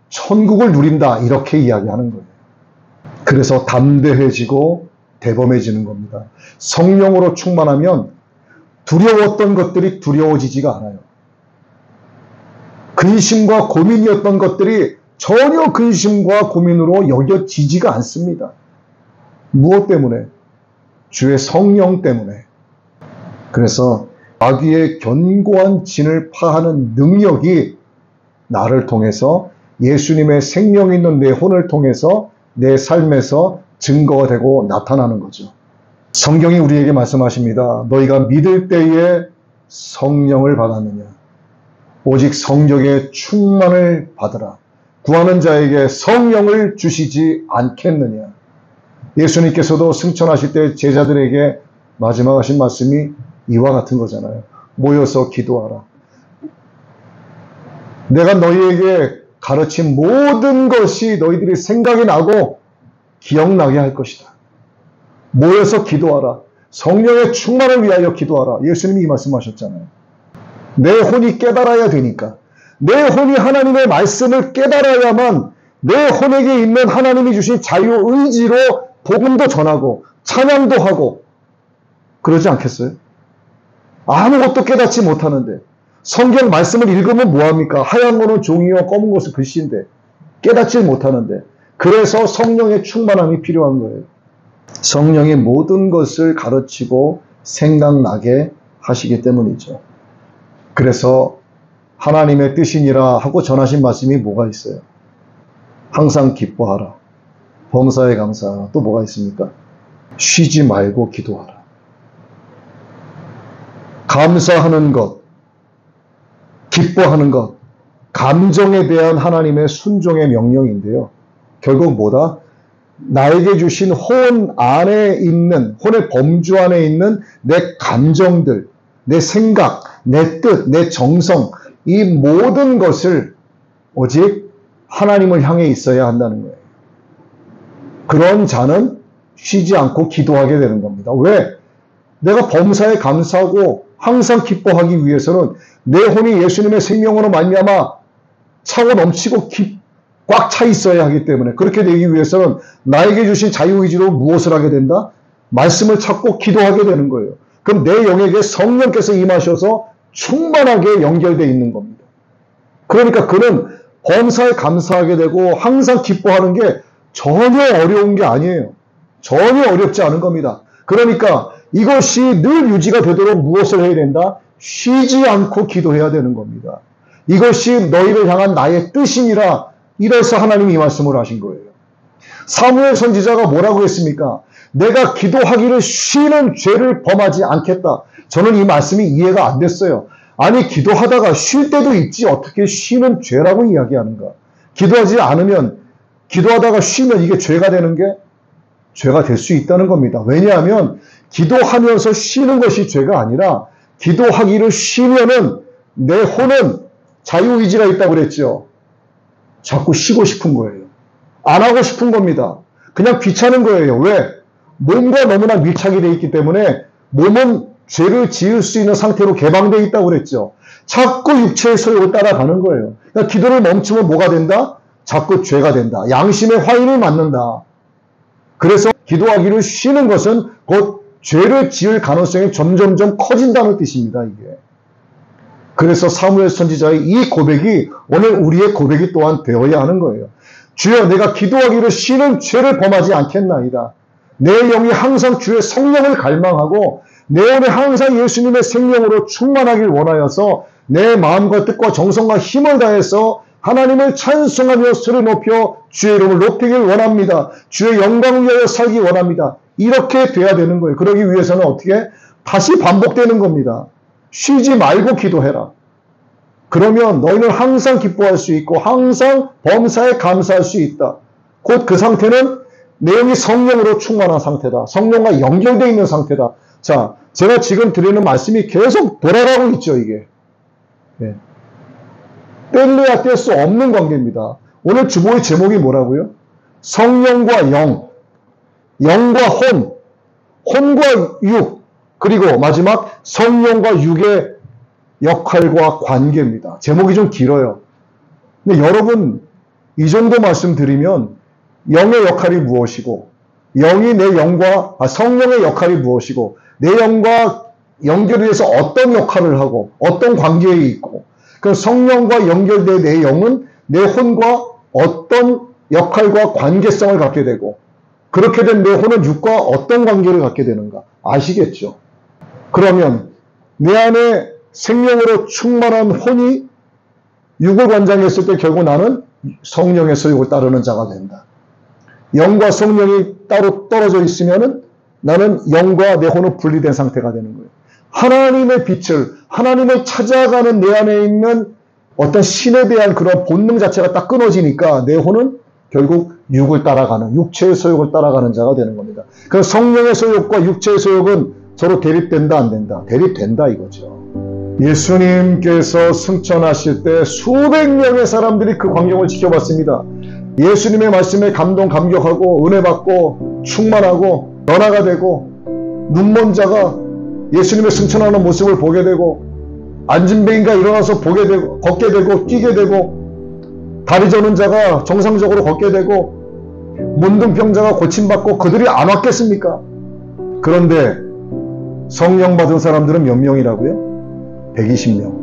천국을 누린다. 이렇게 이야기하는 거예요. 그래서 담대해지고 대범해지는 겁니다. 성령으로 충만하면 두려웠던 것들이 두려워지지가 않아요. 근심과 고민이었던 것들이 전혀 근심과 고민으로 여겨지지가 않습니다. 무엇 때문에? 주의 성령 때문에. 그래서 마귀의 견고한 진을 파하는 능력이 나를 통해서 예수님의 생명 있는 내 혼을 통해서 내 삶에서 증거가 되고 나타나는 거죠. 성경이 우리에게 말씀하십니다. 너희가 믿을 때에 성령을 받았느냐? 오직 성령의 충만을 받으라. 구하는 자에게 성령을 주시지 않겠느냐? 예수님께서도 승천하실 때 제자들에게 마지막 하신 말씀이 이와 같은 거잖아요. 모여서 기도하라. 내가 너희에게 가르친 모든 것이 너희들이 생각이 나고 기억나게 할 것이다. 모여서 기도하라. 성령의 충만을 위하여 기도하라. 예수님이 이 말씀하셨잖아요. 내 혼이 깨달아야 되니까. 내 혼이 하나님의 말씀을 깨달아야만 내 혼에게 있는 하나님이 주신 자유의지로 복음도 전하고 찬양도 하고 그러지 않겠어요? 아무것도 깨닫지 못하는데 성경 말씀을 읽으면 뭐합니까? 하얀 거는 종이요 검은 것은 글씨인데 깨닫지 못하는데 그래서 성령의 충만함이 필요한 거예요. 성령이 모든 것을 가르치고 생각나게 하시기 때문이죠. 그래서 하나님의 뜻이니라 하고 전하신 말씀이 뭐가 있어요? 항상 기뻐하라. 범사에 감사하라. 또 뭐가 있습니까? 쉬지 말고 기도하라. 감사하는 것, 기뻐하는 것, 감정에 대한 하나님의 순종의 명령인데요. 결국 뭐다? 나에게 주신 혼 안에 있는, 혼의 범주 안에 있는 내 감정들, 내 생각, 내 뜻, 내 정성, 이 모든 것을 오직 하나님을 향해 있어야 한다는 거예요. 그런 자는 쉬지 않고 기도하게 되는 겁니다. 왜? 내가 범사에 감사하고 항상 기뻐하기 위해서는 내 혼이 예수님의 생명으로 말미암아 차고 넘치고 꽉 차 있어야 하기 때문에 그렇게 되기 위해서는 나에게 주신 자유의지로 무엇을 하게 된다? 말씀을 찾고 기도하게 되는 거예요. 그럼 내 영에게 성령께서 임하셔서 충만하게 연결되어 있는 겁니다. 그러니까 그는 범사에 감사하게 되고 항상 기뻐하는 게 전혀 어려운 게 아니에요. 전혀 어렵지 않은 겁니다. 그러니까 이것이 늘 유지가 되도록 무엇을 해야 된다? 쉬지 않고 기도해야 되는 겁니다. 이것이 너희를 향한 나의 뜻이니라. 이래서 하나님이 이 말씀을 하신 거예요. 사무엘 선지자가 뭐라고 했습니까? 내가 기도하기를 쉬는 죄를 범하지 않겠다. 저는 이 말씀이 이해가 안 됐어요. 아니 기도하다가 쉴 때도 있지 어떻게 쉬는 죄라고 이야기하는가? 기도하지 않으면 기도하다가 쉬면 이게 죄가 되는 게 죄가 될 수 있다는 겁니다. 왜냐하면 기도하면서 쉬는 것이 죄가 아니라 기도하기를 쉬면은 내 혼은 자유의지가 있다고 그랬죠. 자꾸 쉬고 싶은 거예요. 안 하고 싶은 겁니다. 그냥 귀찮은 거예요. 왜? 몸과 너무나 밀착이 되어 있기 때문에 몸은 죄를 지을 수 있는 상태로 개방되어 있다고 그랬죠. 자꾸 육체의 소욕을 따라가는 거예요. 그러니까 기도를 멈추면 뭐가 된다? 자꾸 죄가 된다. 양심의 화인을 맞는다. 그래서 기도하기를 쉬는 것은 곧 죄를 지을 가능성이 점점점 커진다는 뜻입니다. 이게. 그래서 사무엘 선지자의 이 고백이 오늘 우리의 고백이 또한 되어야 하는 거예요. 주여, 내가 기도하기를 쉬는 죄를 범하지 않겠나이다. 내 영이 항상 주의 성령을 갈망하고 내 안에 항상 예수님의 생명으로 충만하길 원하여서 내 마음과 뜻과 정성과 힘을 다해서 하나님을 찬송하며 수를 높여 주의 이름을 높이길 원합니다. 주의 영광을 위하여 살기 원합니다. 이렇게 돼야 되는 거예요. 그러기 위해서는 어떻게? 다시 반복되는 겁니다. 쉬지 말고 기도해라. 그러면 너희는 항상 기뻐할 수 있고 항상 범사에 감사할 수 있다. 곧 그 상태는 내용이 성령으로 충만한 상태다. 성령과 연결되어 있는 상태다. 자, 제가 지금 드리는 말씀이 계속 돌아가고 있죠, 이게. 네. 뗄래야 뗄 수 없는 관계입니다. 오늘 주보의 제목이 뭐라고요? 성령과 영, 영과 혼, 혼과 육, 그리고 마지막 성령과 육의 역할과 관계입니다. 제목이 좀 길어요. 근데 여러분, 이 정도 말씀드리면 영의 역할이 무엇이고, 영이 내 영과, 성령의 역할이 무엇이고, 내 영과 연결을 해서 어떤 역할을 하고, 어떤 관계에 있고, 그 성령과 연결된 내 영은 내 혼과 어떤 역할과 관계성을 갖게 되고, 그렇게 된 내 혼은 육과 어떤 관계를 갖게 되는가 아시겠죠? 그러면 내 안에 생명으로 충만한 혼이 육을 관장했을 때 결국 나는 성령의 소욕을 따르는 자가 된다. 영과 성령이 따로 떨어져 있으면은 나는 영과 내 혼은 분리된 상태가 되는 거예요. 하나님의 빛을, 하나님을 찾아가는 내 안에 있는 어떤 신에 대한 그런 본능 자체가 딱 끊어지니까 내 혼은 결국 육을 따라가는, 육체의 소욕을 따라가는 자가 되는 겁니다. 그래서 성령의 소욕과 육체의 소욕은 서로 대립된다, 안 된다? 대립된다 이거죠. 예수님께서 승천하실 때 수백 명의 사람들이 그 광경을 지켜봤습니다. 예수님의 말씀에 감동, 감격하고 은혜 받고 충만하고 변화가 되고 눈먼 자가 예수님의 승천하는 모습을 보게 되고 앉은 배인가 일어나서 보게 되고 걷게 되고 뛰게 되고 다리 저는 자가 정상적으로 걷게 되고 문둥병자가 고침받고 그들이 안 왔겠습니까? 그런데 성령 받은 사람들은 몇 명이라고요? 120명.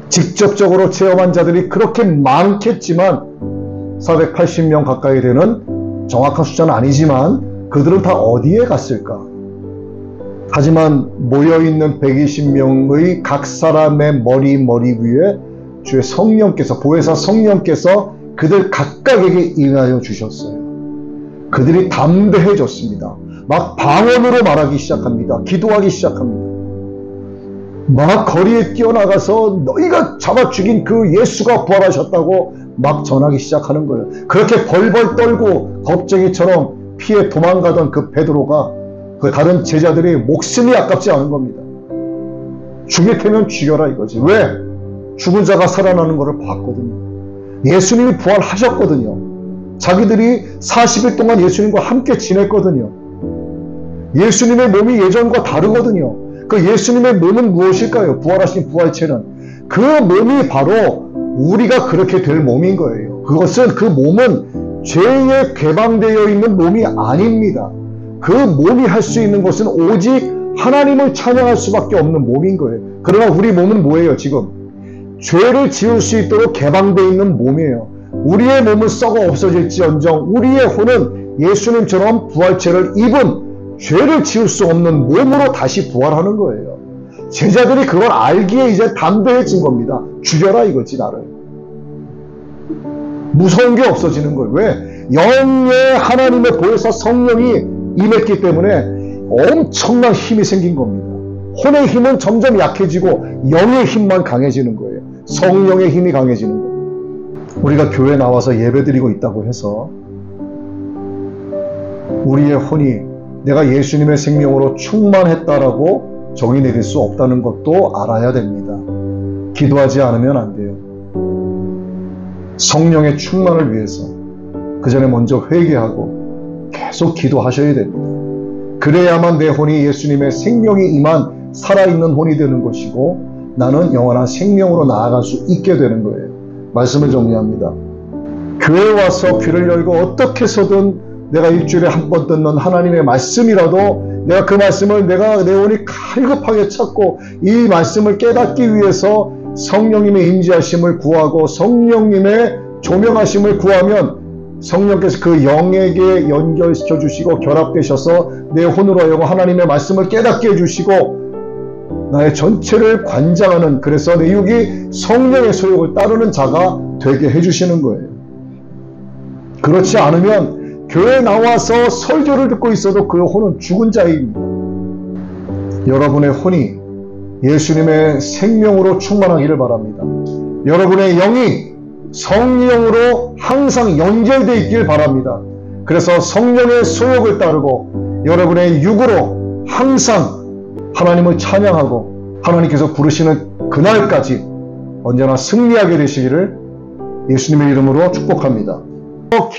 직접적으로 체험한 자들이 그렇게 많겠지만 480명 가까이 되는 정확한 숫자는 아니지만 그들은 다 어디에 갔을까? 하지만 모여있는 120명의 각 사람의 머리 위에 주의 성령께서, 보혜사 성령께서 그들 각각에게 임하여 주셨어요. 그들이 담대해졌습니다. 막 방언으로 말하기 시작합니다. 기도하기 시작합니다. 막 거리에 뛰어나가서 너희가 잡아 죽인 그 예수가 부활하셨다고 막 전하기 시작하는 거예요. 그렇게 벌벌 떨고 겁쟁이처럼 피해 도망가던 그 베드로가 그 다른 제자들이 목숨이 아깝지 않은 겁니다. 죽일 테면 죽여라 이거지. 왜? 죽은 자가 살아나는 것을 봤거든요. 예수님이 부활하셨거든요. 자기들이 40일 동안 예수님과 함께 지냈거든요. 예수님의 몸이 예전과 다르거든요. 그 예수님의 몸은 무엇일까요? 부활하신 부활체는. 그 몸이 바로 우리가 그렇게 될 몸인 거예요. 그것은 그 몸은 죄에 개방되어 있는 몸이 아닙니다. 그 몸이 할 수 있는 것은 오직 하나님을 찬양할 수밖에 없는 몸인 거예요. 그러나 우리 몸은 뭐예요 지금? 죄를 지을 수 있도록 개방되어 있는 몸이에요. 우리의 몸은 썩어 없어질지언정 우리의 혼은 예수님처럼 부활체를 입은 죄를 지을 수 없는 몸으로 다시 부활하는 거예요. 제자들이 그걸 알기에 이제 담대해진 겁니다. 죽여라 이거지 나를. 무서운 게 없어지는 거예요. 왜? 영의 하나님의 보혜사 성령이 임했기 때문에 엄청난 힘이 생긴 겁니다. 혼의 힘은 점점 약해지고 영의 힘만 강해지는 거예요. 성령의 힘이 강해지는 거예요. 우리가 교회 나와서 예배드리고 있다고 해서 우리의 혼이 내가 예수님의 생명으로 충만했다라고 정의 내릴 수 없다는 것도 알아야 됩니다. 기도하지 않으면 안 돼요. 성령의 충만을 위해서 그 전에 먼저 회개하고 계속 기도하셔야 됩니다. 그래야만 내 혼이 예수님의 생명이 임한 살아있는 혼이 되는 것이고 나는 영원한 생명으로 나아갈 수 있게 되는 거예요. 말씀을 정리합니다. 교회 와서 귀를 열고 어떻게 해서든 내가 일주일에 한 번 듣는 하나님의 말씀이라도 내가 그 말씀을 내 혼이 갈급하게 찾고 이 말씀을 깨닫기 위해서 성령님의 임재하심을 구하고 성령님의 조명하심을 구하면 성령께서 그 영에게 연결시켜 주시고 결합되셔서 내 혼으로 하여금 하나님의 말씀을 깨닫게 해주시고 나의 전체를 관장하는, 그래서 내 육이 성령의 소욕을 따르는 자가 되게 해주시는 거예요. 그렇지 않으면 교회에 나와서 설교를 듣고 있어도 그 혼은 죽은 자입니다. 여러분의 혼이 예수님의 생명으로 충만하기를 바랍니다. 여러분의 영이 성령으로 항상 연결되어 있길 바랍니다. 그래서 성령의 소욕을 따르고 여러분의 육으로 항상 하나님을 찬양하고 하나님께서 부르시는 그날까지 언제나 승리하게 되시기를 예수님의 이름으로 축복합니다.